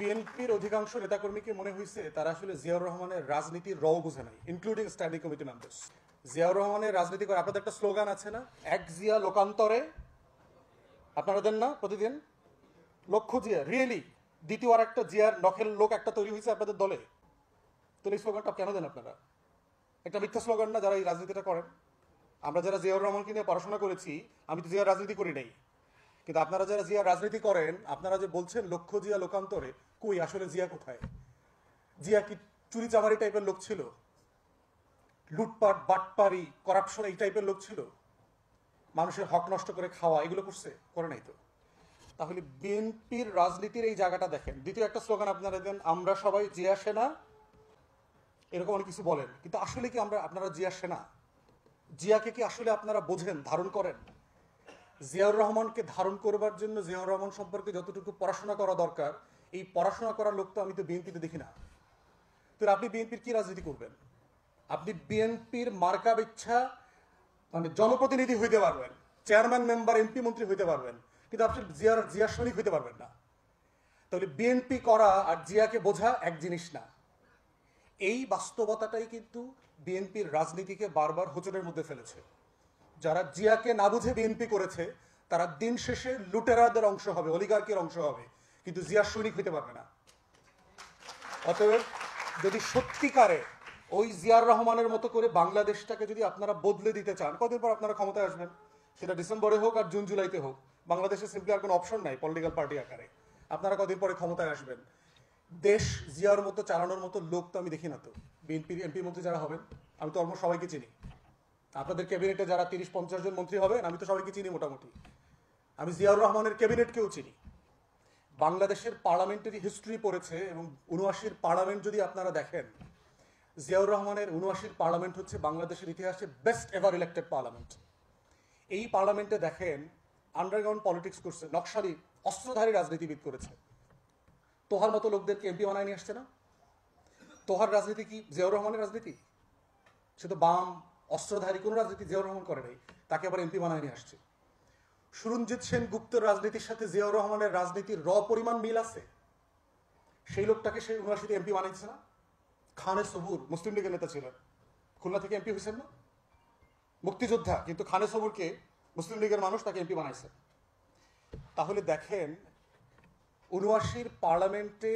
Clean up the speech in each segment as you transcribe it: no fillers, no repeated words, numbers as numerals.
বিএনপির অধিকাংশ নেতাকর্মীকে মনে হয়েছে তারা আসলে জিয়াউর রহমানের রাজনীতির রও বুঝে নাই, including standing committee members. Ziaur রহমানের রাজনীতি করে আপনাদের একটা স্লোগান আছে না, এক জিয়া লোকান্তরে, আপনারা দেন না প্রতিদিন, লক্ষ জিয়া, রিয়েলি দ্বিতীয় আর একটা জিয়ার নখের লোক একটা তৈরি হয়েছে আপনাদের দলে। তো এই স্লোগানটা কেন দেন আপনারা? একটা মিথ্যা স্লোগান না যারা এই রাজনীতিটা করেন? আমরা যারা জিয়াউর রহমানকে নিয়ে পড়াশোনা করেছি, আমি তো জিয়ার রাজনীতি করি নাই, কিন্তু আপনারা যারা জিয়া রাজনীতি করেন, আপনারা যে বলছেন লক্ষ জিয়া লোকান্তরে, কই আসলে জিয়া কোথায়? জিয়া কি চুরি চামারি টাইপের লোক ছিল? লুটপাট বাটপারি করাপশন এই টাইপের লোক ছিল? মানুষের হক নষ্ট করে খাওয়া এগুলো করছে? করে নাই তো। তাহলে বিএনপির রাজনীতির এই জায়গাটা দেখেন। দ্বিতীয় একটা স্লোগান আপনারা দেন, আমরা সবাই জিয়া সেনা, এরকম অনেক কিছু বলেন, কিন্তু আসলে কি আপনারা জিয়া সেনা? জিয়াকে কি আসলে আপনারা বোঝেন, ধারণ করেন? জিয়াউর রহমানকে ধারণ করবার জন্য জিয়াউর রহমান সম্পর্কে যতটুকু পড়াশোনা করা দরকার, এই পড়াশোনা করার লোক তো আমি তো বিএনপিতে দেখি না। তো আপনি বিএনপির কি রাজনীতি করবেন? আপনি বিএনপির মার্কা ইচ্ছা মানে জনপ্রতিনিধি হইতে পারবেন, চেয়ারম্যান মেম্বার এমপি মন্ত্রী হইতে পারবেন, কিন্তু আপনি জিয়া সৈনিক হইতে পারবেন না। তাহলে বিএনপি করা আর জিয়াকে বোঝা এক জিনিস না। এই বাস্তবতাটাই কিন্তু বিএনপির রাজনীতিকে বারবার হোঁচটের মধ্যে ফেলেছে। যারা জিয়াকে না বুঝে বিএনপি করেছে, তারা দিন শেষে লুটেরাদের অংশ হবে, অলিগার্কের অংশ হবে, কিন্তু জিয়া সৈনিক হইতে পারবে না। অতএব যদি সত্যিকারে ওই জিয়ার রহমানের মতো করে বাংলাদেশটাকে যদি আপনারা বদলে দিতে চান, কদিন পর আপনারা ক্ষমতায় আসবেন, সেটা ডিসেম্বরে হোক আর জুন জুলাইতে হোক, বাংলাদেশে সিম্পলি আর কোনো অপশন নাই পলিটিক্যাল পার্টি আকারে। আপনারা কদিন পরে ক্ষমতায় আসবেন, দেশ জিয়ার মতো চালানোর মতো লোক তো আমি দেখি না। তো বিএনপির এমপি মন্ত্রী যারা হবেন, আমি তো অলমোস্ট সবাইকে চিনি। আপনাদের ক্যাবিনেটে যারা 30-50 জন মন্ত্রী হবেন, আমি তো সবাইকে চিনি মোটামুটি। আমি জিয়াউর রহমানের ক্যাবিনেটকেও চিনি। বাংলাদেশের পার্লামেন্টারি হিস্ট্রি পড়েছে, এবং ৭৯-র পার্লামেন্ট যদি আপনারা দেখেন, জিয়াউর রহমানের ৭৯-র পার্লামেন্ট হচ্ছে বাংলাদেশের ইতিহাসে বেস্ট এভার ইলেক্টেড পার্লামেন্ট। এই পার্লামেন্টে দেখেন আন্ডারগ্রাউন্ড পলিটিক্স করছে, নকশালি অস্ত্রধারী রাজনীতিবিদ করেছে। তোহার মতো লোকদেরকে এমপি বানায় নিয়ে আসছে না? তোহার রাজনীতি কি জিয়াউর রহমানের রাজনীতি? সে তো বাম অস্ত্রধারী কোনো রাজনীতি জিয়াউর রহমান করে নাই, তাকে আবার এমপি বানায় নিয়ে আসছে। সুরঞ্জিত সেন গুপ্তের রাজনীতির সাথে জিয়াউর রহমানের রাজনীতির পরিমাণ মিল আছে। সেই লোকটাকে সেই ৭৯-তে এমপি বানাইছে না? খানে সবুর মুসলিম লীগের নেতা ছিলেন, খুলনা থেকে এমপি হয়েছেন না? মুক্তিযোদ্ধা, কিন্তু খানে সবুরকে মুসলিম লীগের মানুষ তাকে এমপি বানাইছে। তাহলে দেখেন ৭৯-র পার্লামেন্টে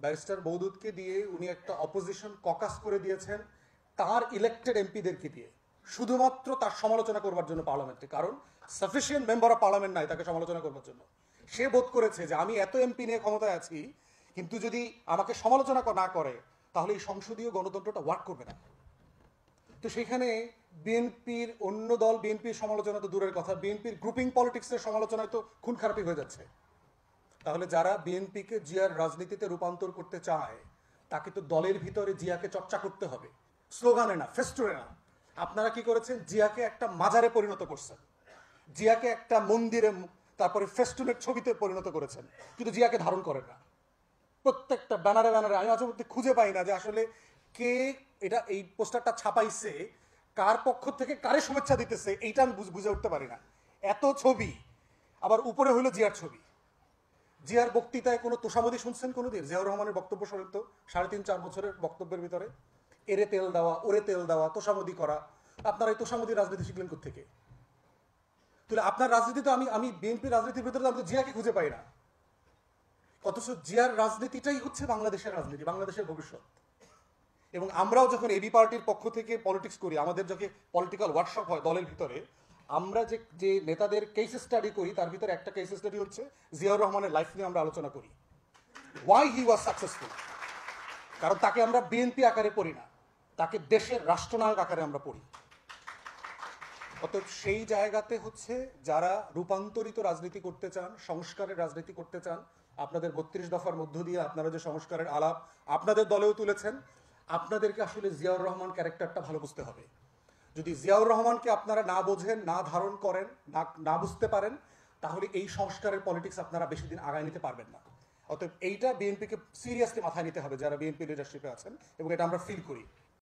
ব্যারিস্টার মওদুদকে দিয়ে উনি একটা অপোজিশন ককাস করে দিয়েছেন তার ইলেক্টেড এমপিদেরকে দিয়ে, শুধুমাত্র তার সমালোচনা করবার জন্য পার্লামেন্টে। কারণ সাফিসিয়েন্ট মেম্বার অফ পার্লামেন্ট নাই তাকে সমালোচনা করবার জন্য। সে বোধ করেছে যে আমি এত এমপি নিয়ে ক্ষমতায় আছি, কিন্তু যদি আমাকে সমালোচনা না করে তাহলে এই সংসদীয় গণতন্ত্রটা ওয়ার্ক করবে না। তো সেখানে বিএনপির অন্য দল, বিএনপির সমালোচনা তো দূরের কথা, বিএনপির গ্রুপিং পলিটিক্সের সমালোচনায় তো খুন খারাপি হয়ে যাচ্ছে। তাহলে যারা বিএনপিকে জিয়ার রাজনীতিতে রূপান্তর করতে চায়, তাকে তো দলের ভিতরে জিয়াকে চর্চা করতে হবে, স্লোগানে না, ফেস্টুনে না। আপনারা কি করেছেন? জিয়াকে একটা মাজারে পরিণত করছেন, জিয়াকে একটা মন্দিরে, তারপরে ফেস্টুনের ছবিতে পরিণত করেছেন, কিন্তু জিয়াকে ধারণ করেন না। প্রত্যেকটা ব্যানারে ব্যানারে আমি মাঝে মধ্যে খুঁজে পাই না যে আসলে কে এটা এই পোস্টারটা ছাপাইছে, কার পক্ষ থেকে কারে শুভেচ্ছা দিতেছে, এইটা আমি বুঝে উঠতে পারি না। এত ছবি, আবার উপরে হইলো জিয়ার ছবি। জিয়ার বক্তৃতায় কোনো তোষামদি শুনছেন কোনোদিন? জিয়াউর রহমানের বক্তব্য শোনেন তো, ৩.৫-৪ বছরের বক্তব্যের ভিতরে এরে তেল দেওয়া, ওরে তেল দেওয়া, তোষামদি করা। আপনারা এই তোষামদি রাজনীতি শিখলেন কোত্থেকে? তাহলে আপনার রাজনীতি তো আমি বিএনপির রাজনীতির ভিতরে আমি তো জিয়াকে খুঁজে পাই না। অথচ জিয়ার রাজনীতিটাই হচ্ছে বাংলাদেশের রাজনীতি, বাংলাদেশের ভবিষ্যৎ। এবং আমরাও যখন এবি পার্টির পক্ষ থেকে পলিটিক্স করি, আমাদের যখন পলিটিক্যাল ওয়ার্কশপ হয় দলের ভিতরে, আমরা যে নেতাদের কেস স্টাডি করি, তার ভিতরে একটা কেস স্টাডি হচ্ছে জিয়াউর রহমানের লাইফ নিয়ে আমরা আলোচনা করি। Why he was successful. কারণ তাকে আমরা বিএনপি আকারে পড়ি না, তাকে দেশের রাষ্ট্রনায়ক আকারে আমরা পড়ি। অতএব সেই জায়গাতে হচ্ছে যারা রূপান্তরিত রাজনীতি করতে চান, সংস্কারের রাজনীতি করতে চান, আপনাদের ৩২ দফার মধ্য দিয়ে আপনারা যে সংস্কারের আলাপ আপনাদের দলেও তুলেছেন, আপনাদেরকে আসলে জিয়াউর রহমান ক্যারেক্টারটা ভালো বুঝতে হবে। যদি জিয়াউর রহমানকে আপনারা না বোঝেন, না ধারণ করেন, না বুঝতে পারেন, তাহলে এই সংস্কারের পলিটিক্স আপনারা বেশি দিন আগায় নিতে পারবেন না। অতএব এইটা বিএনপিকে সিরিয়াসলি মাথায় নিতে হবে, যারা বিএনপি লিডারশিপে আছেন, এবং এটা আমরা ফিল করি।